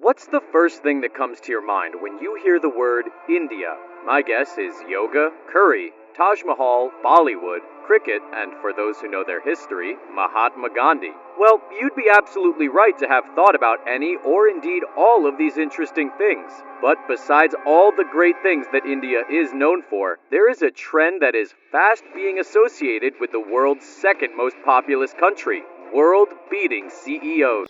What's the first thing that comes to your mind when you hear the word India? My guess is yoga, curry, Taj Mahal, Bollywood, cricket, and for those who know their history, Mahatma Gandhi. Well, you'd be absolutely right to have thought about any or indeed all of these interesting things. But besides all the great things that India is known for, there is a trend that is fast being associated with the world's second most populous country: world-beating CEOs.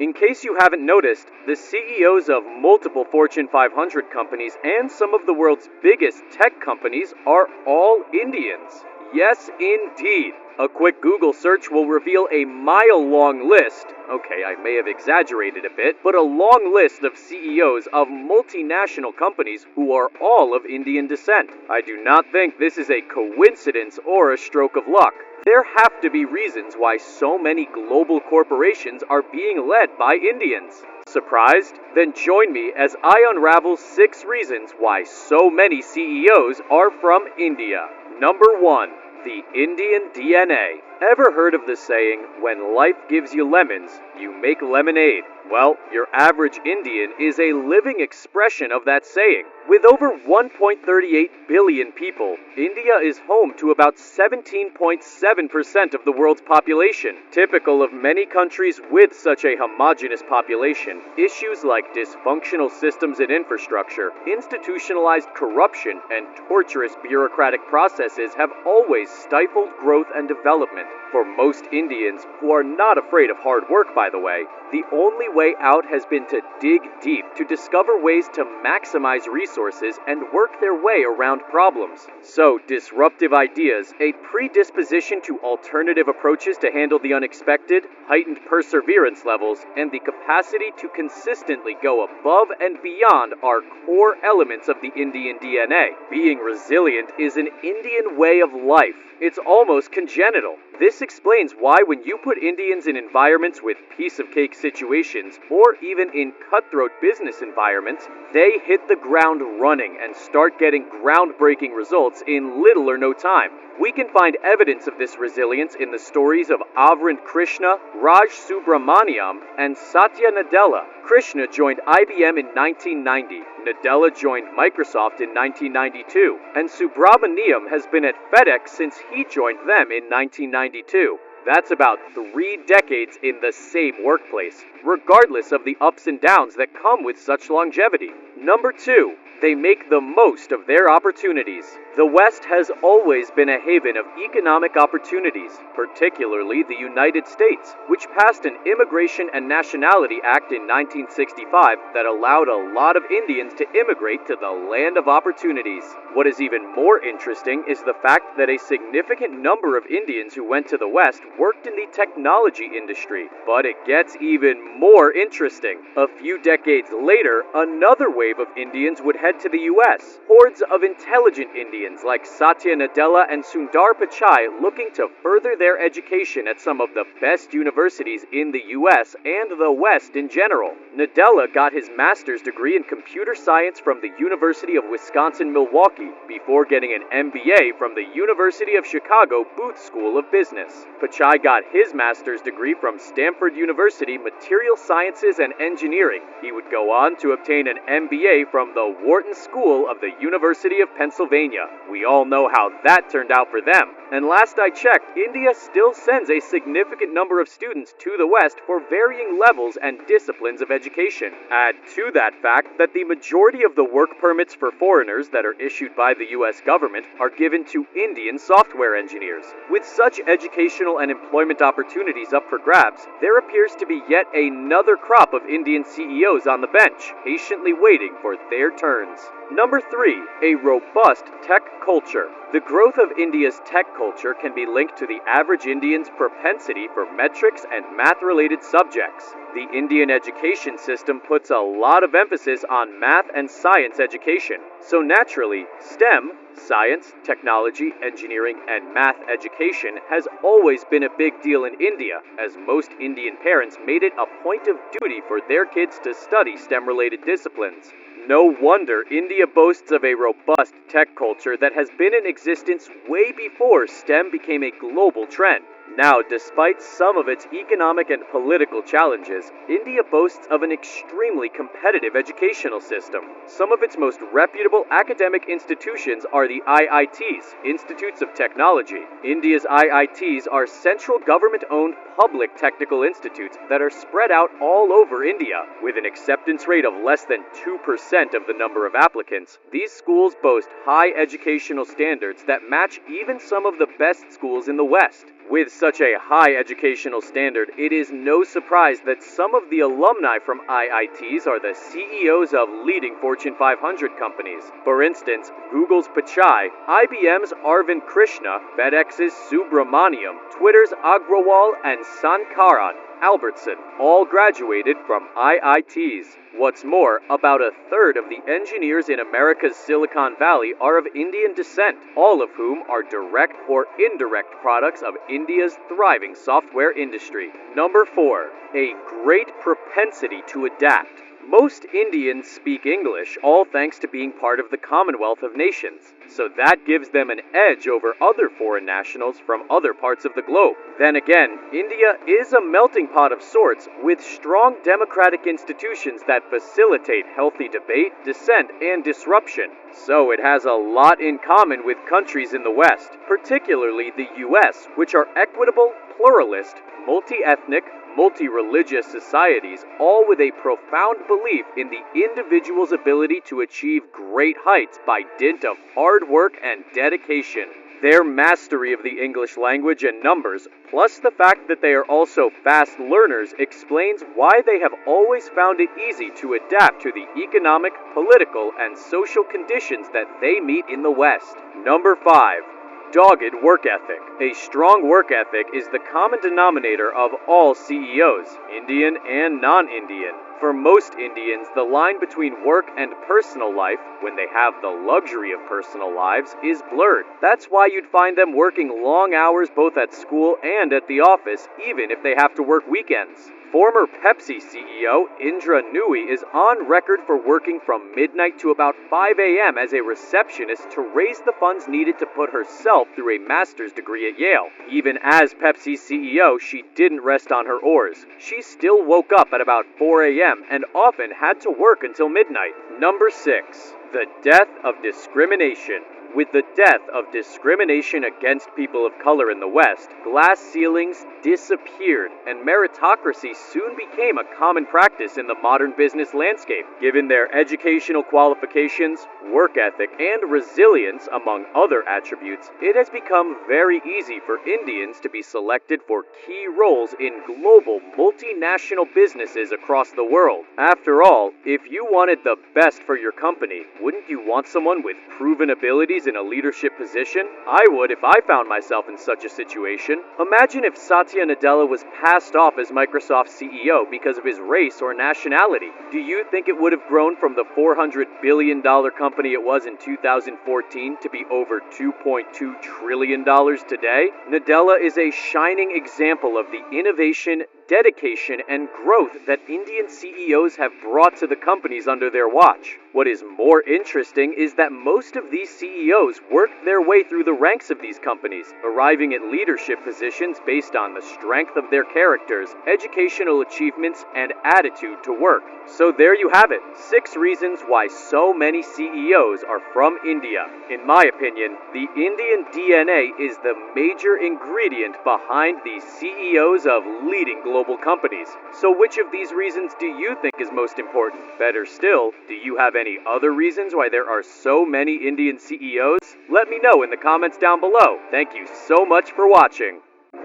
In case you haven't noticed, the CEOs of multiple Fortune 500 companies and some of the world's biggest tech companies are all Indians. Yes, indeed. A quick Google search will reveal a mile-long list. Okay, I may have exaggerated a bit, but a long list of CEOs of multinational companies who are all of Indian descent. I do not think this is a coincidence or a stroke of luck. There have to be reasons why so many global corporations are being led by Indians. Surprised? Then join me as I unravel 6 reasons why so many CEOs are from India. Number 1. The Indian DNA. Ever heard of the saying, when life gives you lemons, you make lemonade? Well, your average Indian is a living expression of that saying. With over 1.38 billion people, India is home to about 17.7% of the world's population. Typical of many countries with such a homogeneous population, issues like dysfunctional systems and infrastructure, institutionalized corruption, and torturous bureaucratic processes have always stifled growth and development. For most Indians, who are not afraid of hard work by the way, the only way out has been to dig deep to discover ways to maximize resources and work their way around problems. So, disruptive ideas, a predisposition to alternative approaches to handle the unexpected, heightened perseverance levels, and the capacity to consistently go above and beyond are core elements of the Indian DNA. Being resilient is an Indian way of life. It's almost congenital. This explains why when you put Indians in environments with piece-of-cake situations, or even in cutthroat business environments, they hit the ground running and start getting groundbreaking results in little or no time. We can find evidence of this resilience in the stories of Avrind Krishna, Raj Subramaniam, and Satya Nadella. Krishna joined IBM in 1990, Nadella joined Microsoft in 1992, and Subramaniam has been at FedEx since he joined them in 1992. That's about 3 decades in the same workplace, regardless of the ups and downs that come with such longevity. Number 2. They make the most of their opportunities. The West has always been a haven of economic opportunities, particularly the United States, which passed an Immigration and Nationality Act in 1965 that allowed a lot of Indians to immigrate to the land of opportunities. What is even more interesting is the fact that a significant number of Indians who went to the West worked in the technology industry. But it gets even more interesting. A few decades later, another wave of Indians would head to the U.S. Hordes of intelligent Indians like Satya Nadella and Sundar Pichai looking to further their education at some of the best universities in the U.S. and the West in general. Nadella got his master's degree in computer science from the University of Wisconsin-Milwaukee before getting an MBA from the University of Chicago Booth School of Business. Pichai got his master's degree from Stanford University Material Sciences and Engineering. He would go on to obtain an MBA from the Wharton School of the University of Pennsylvania. We all know how that turned out for them. And last I checked, India still sends a significant number of students to the West for varying levels and disciplines of education. Add to that fact that the majority of the work permits for foreigners that are issued by the US government are given to Indian software engineers. With such educational and employment opportunities up for grabs, there appears to be yet another crop of Indian CEOs on the bench, patiently waiting for their turns. Number 3. A robust tech culture. The growth of India's tech culture can be linked to the average Indian's propensity for metrics and math-related subjects. The Indian education system puts a lot of emphasis on math and science education. So naturally, STEM, science, technology, engineering, and math education has always been a big deal in India, as most Indian parents made it a point of duty for their kids to study STEM-related disciplines. No wonder India boasts of a robust tech culture that has been in existence way before STEM became a global trend. Now, despite some of its economic and political challenges, India boasts of an extremely competitive educational system. Some of its most reputable academic institutions are the IITs, Institutes of Technology. India's IITs are central government-owned public technical institutes that are spread out all over India. With an acceptance rate of less than 2% of the number of applicants, these schools boast high educational standards that match even some of the best schools in the West. With such a high educational standard, it is no surprise that some of the alumni from IITs are the CEOs of leading Fortune 500 companies. For instance, Google's Pichai, IBM's Arvind Krishna, FedEx's Subramaniam, Twitter's Agrawal, and Sankaran Albertson all graduated from IITs. What's more, about a third of the engineers in America's Silicon Valley are of Indian descent, all of whom are direct or indirect products of India's thriving software industry. Number 4. A great propensity to adapt. Most Indians speak English, all thanks to being part of the Commonwealth of Nations, so that gives them an edge over other foreign nationals from other parts of the globe. Then again, India is a melting pot of sorts, with strong democratic institutions that facilitate healthy debate, dissent, and disruption. So it has a lot in common with countries in the West, particularly the US, which are equitable, pluralist, multi-ethnic, multi-religious societies, all with a profound belief in the individual's ability to achieve great heights by dint of hard work and dedication. Their mastery of the English language and numbers, plus the fact that they are also fast learners, explains why they have always found it easy to adapt to the economic, political, and social conditions that they meet in the West. Number 5. Dogged work ethic. A strong work ethic is the common denominator of all CEOs, Indian and non-Indian. For most Indians, the line between work and personal life, when they have the luxury of personal lives, is blurred. That's why you'd find them working long hours both at school and at the office, even if they have to work weekends. Former Pepsi CEO Inyou is on record for working from midnight to about 5 a.m. as a receptionist to raise the funds needed to put herself through a master's degree at Yale. Even as Pepsi's CEO, she didn't rest on her oars. She still woke up at about 4 a.m. and often had to work until midnight. Number 6. The death of discrimination. With the death of discrimination against people of color in the West, glass ceilings disappeared, and meritocracy soon became a common practice in the modern business landscape. Given their educational qualifications, work ethic, and resilience, among other attributes, it has become very easy for Indians to be selected for key roles in global multinational businesses across the world. After all, if you wanted the best for your company, wouldn't you want someone with proven abilities in a leadership position? I would if I found myself in such a situation. Imagine if Satya Nadella was passed off as Microsoft's CEO because of his race or nationality. Do you think it would have grown from the $400 billion company it was in 2014 to be over $2.2 trillion today? Nadella is a shining example of the innovation, dedication, and growth that Indian CEOs have brought to the companies under their watch. What is more interesting is that most of these CEOs worked their way through the ranks of these companies, arriving at leadership positions based on the strength of their characters, educational achievements, and attitude to work. So there you have it, 6 reasons why so many CEOs are from India. In my opinion, the Indian DNA is the major ingredient behind the CEOs of leading global companies. So which of these reasons do you think is most important? Better still, do you have any other reasons why there are so many Indian CEOs? Let me know in the comments down below. Thank you so much for watching.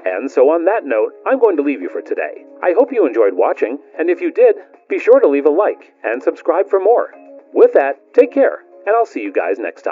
And so on that note, I'm going to leave you for today. I hope you enjoyed watching, and if you did, be sure to leave a like and subscribe for more. With that, take care, and I'll see you guys next time.